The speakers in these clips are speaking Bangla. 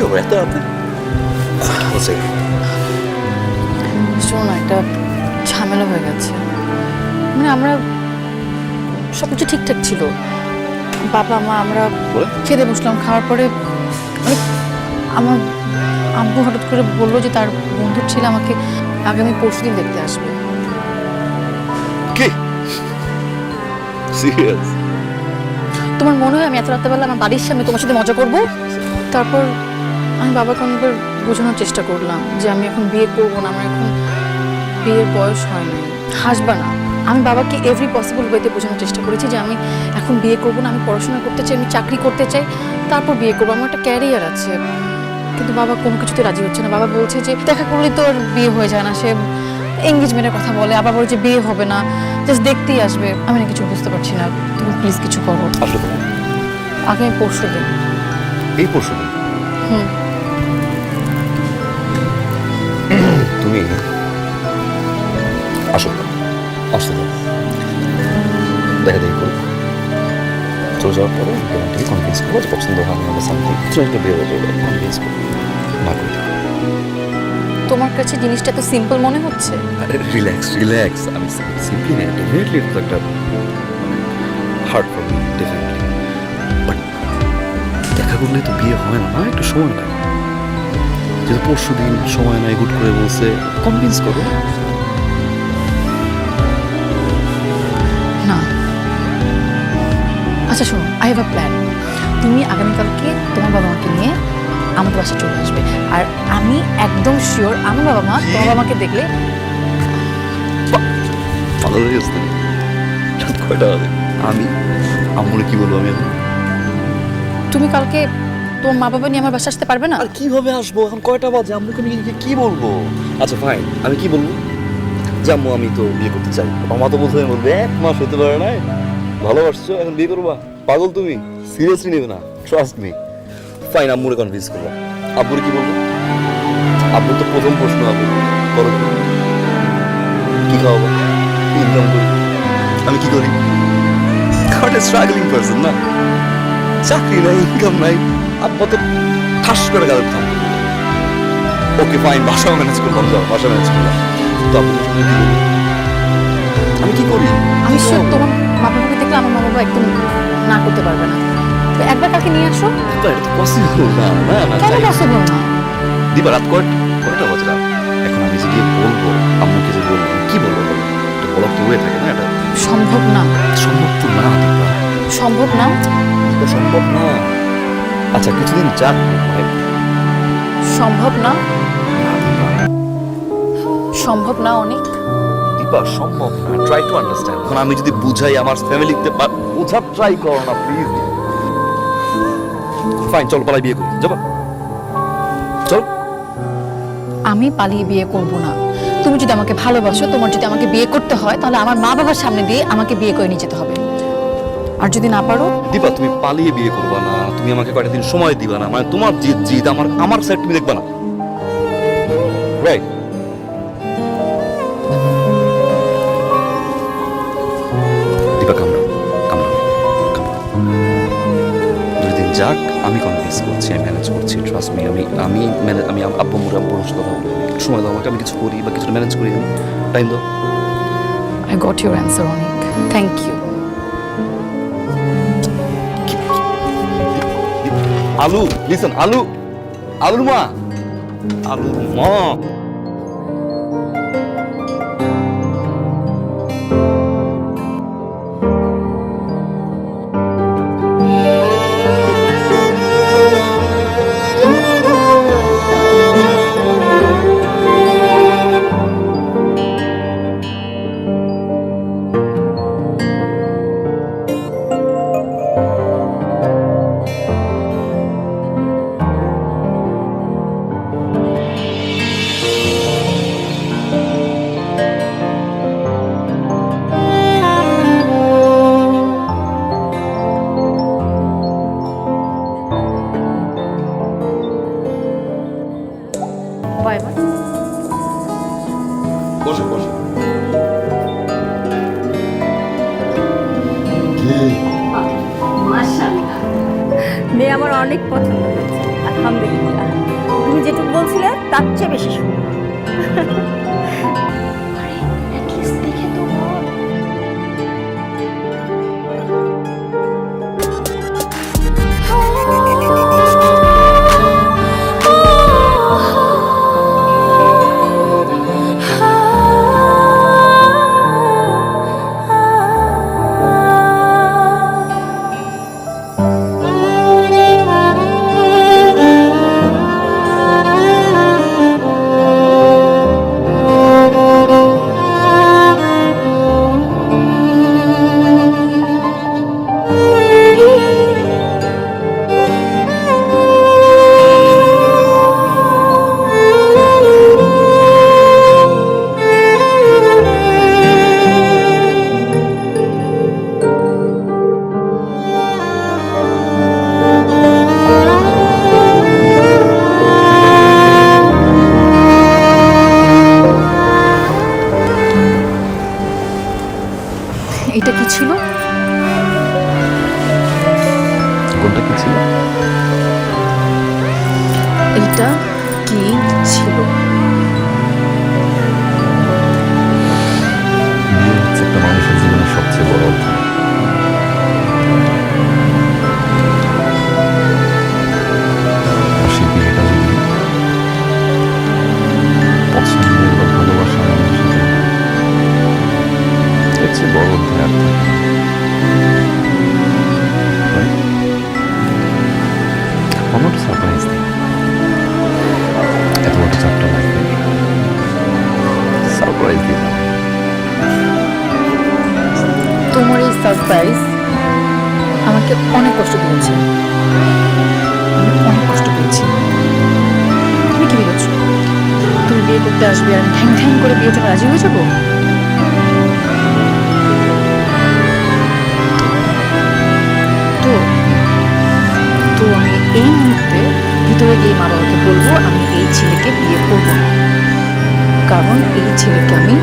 হবে এত রাতে? শোনো না, একটা ঝামেলা হয়ে গেছে। মানে আমরা সবকিছু ঠিকঠাক ছিল, বাবা মা আমরা খেতে বসলাম, খাওয়ার পরে মানে আমার আব্বু হঠাৎ করে বললো যে তার বন্ধুর ছেলে আমাকে আগামী পরশুদিন দেখতে আসবে। কি সিরিয়াস? তোমার মনে হয় আমি এত রাত্রেবেলা আমার বাড়ির সামনে তোমার সাথে মজা করব? তারপর আমি বাবাকে অনেকবার বোঝানোর চেষ্টা করলাম যে আমি এখন বিয়ে করবো না, আমার এখন বিয়ের বয়স হয় নাই। হাসবা না। আমি বাবাকে এভরি পসিবল ওয়েতে বোঝানোর চেষ্টা করেছি যে আমি এখন বিয়ে করবো না, আমি পড়াশোনা করতে চাই, আমি চাকরি করতে চাই, তারপর বিয়ে করবো, আমার একটা ক্যারিয়ার আছে। কিন্তু বাবা কোনো কিছুতে রাজি হচ্ছে না। বাবা বলছে যে দেখা করলেই তো আর বিয়ে হয়ে যায় না, সে এঙ্গেজমেন্টের কথা বলে, আবার বলে যে বিয়ে হবে না, জাস্ট দেখতেই আসবে। আমি না কিছু বুঝতে পারছি না, তুমি প্লিজ কিছু করো। আসলে আগামী পরশুদিন। এই পরশুদিন? হুম। তুমি আসো, আসতে দাও, দেখা দেখি করো। চলে যাওয়ার পরে তোমাকে কনভিন্স করবো যে পছন্দ হয় না বা সামথিং, তুমি বিয়ে হয়ে যাবে, কনভিন্স করবো না করে দেবো। তোমার কাছে জিনিসটা তো সিম্পল মনে হচ্ছে? আরে রিল্যাক্স রিল্যাক্স, আমি সিম্পলি না, ডেফিনেটলি এটা তো একটা hard for me, definitely. But দেখা করলে তো বিয়ে হয় না, একটু সময় লাগে। যেহেতু পরশু দিন সময় নাই, হুট করে বলছে, কনভিন্স করো। না। আচ্ছা শোনো, আই হ্যাভ আ প্ল্যান। তুমি আগামীকালকে তোমার বাবা মাকে নিয়ে আমাদের বাসায় চলে আসবে, আর আমি একদম শিওর আমার বাবা মা তোমার বাবা মাকে দেখলে ভালো হয়ে গেছে। রাত কয়টা বাজে? আমি আম্মুরে কি বলবো? আমি এখন তুমি কালকে তোমার মা বাবা নিয়ে আমার বাসায় আসতে পারবে না? আর কিভাবে আসবো? এখন কয়টা বাজে? আম্মুকে নিয়ে কি বলবো? আচ্ছা ফাইন, আমি কি বলবো? যে আম্মু আমি তো বিয়ে করতে চাই। আমার তো বলতে বলবে 1 মাস হতে পারে নাই, ভালোবাসছো, এখন বিয়ে করবা? পাগল তুমি, সিরিয়াসলি নেবে না, ট্রাস্ট মি। ফাইন, আম্মুরে কনভিন্স করবো। আব্বুরে কি বলবো? আব্বুর তো প্রথম প্রশ্ন, আব্বু করো কি খাওয়াবো, ইনকাম করি, আমি কি করি? স্ট্রাগলিং পারসন না, চাকরি নাই, ইনকাম নাই, আব্বা তো ঠাস করে গেল। ওকে ফাইন, বাসা ম্যানেজ করলাম, যাও বাসা ম্যানেজ করলাম। তো আপনি আমি কি করি? আমি শিওর তোমার মা বাবাকে দেখলে আমার মা বাবা একদম না করতে পারবে না। তো একবার কালকে নিয়ে আসো। এটা তো পসিবল না। না না, কেন পসিবল না? দিবা রাত কয়টা বাজে? রাত এখন আমি যে গিয়ে বলবো আম্মুকে, যে বলবো কি বলবো? এটা বলার তো হয়ে থাকে না, এটা সম্ভব না। সম্ভব তো না দিবা, সম্ভব না। দিবা সম্ভব না। আচ্ছা কিছুদিন যাক, সম্ভব না। সম্ভব না অনেক। দিবা সম্ভব না, ট্রাই টু আন্ডারস্ট্যান্ড। এখন আমি যদি বুঝাই আমার ফ্যামিলিতে, বোঝার ট্রাই করো না প্লিজ। ফাইন, চল পালাই বিয়ে করি, যাবা চল। আমি পালিয়ে বিয়ে করব না। তুমি যদি আমাকে ভালোবাসো, তোমার যদি আমাকে বিয়ে করতে হয়, তাহলে আমার মা বাবার সামনে দিয়ে আমাকে বিয়ে করে নিয়ে যেতে হবে। আর যদি না পারো? দিবা তুমি পালিয়ে বিয়ে করবা না, তুমি আমাকে কয়েকটা দিন সময় দিবা না, মানে তোমার জিদ আমার সাইড তুমি দেখবা না, রাইট? দিবা কামড়াও, দুদিন যাক, আমি কনভিন্স করছি, আমি ম্যানেজ করছি, ট্রাস্ট মি। আমি আব্বু আম্মুর সাথে কথা বলি, সময় দাও আমাকে, আমি কিছু করি বা কিছু ম্যানেজ করি, আমি টাইম দাও। আই গট ইউর অ্যান্সার অনেক, থ্যাংক ইউ। আলু, লিসন, আলুর মা। Bye bye. বসে বসে। মাশাআল্লাহ, মেয়ে আমার অনেক পছন্দ হয়েছে, আলহামদুলিল্লাহ। তুমি যেটুকু বলছিলে তার চেয়ে বেশি সুন্দর। দেখে তো বল। এটা কি ছিল? কোনটা কি ছিল? এটা কি ছিল? বিয়ে হচ্ছে একটা মানুষের জীবনের সবচেয়ে বড় অধ্যায়। আর সেই বিয়েটা যদি পছন্দের বা ভালোবাসার মানুষের সাথে হয়, এর চেয়ে বড় অধ্যায় আর থাকে না। Right? I'm not surprised. এত বড় চ্যাপ্টার লাগবে সারপ্রাইজ দিয়ে দাও। তোমার এই সারপ্রাইজ আমাকে অনেক কষ্ট দিয়েছে। আমি অনেক কষ্ট পেয়েছি। তুমি কি ভেবেছো তুমি বিয়ে করতে আসবে আর আমি ঠ্যাং ঠ্যাং করে বিয়ের জন্য রাজি হয়ে যাবো? তো তো আমি এই মুহূর্তে ভিতরে গিয়ে মা বাবাকে বলবো আমি এই ছেলেকে বিয়ে করবো না, কারণ এই ছেলেকে আমি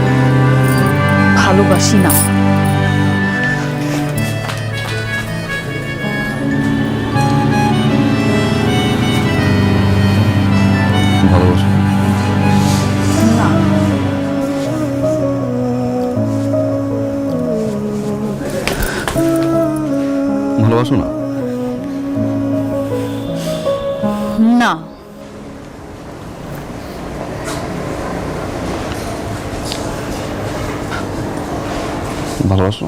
ভালোবাসি না। ভালোবাসো? না, ভালোবাসো না? না, ভালোবাসো?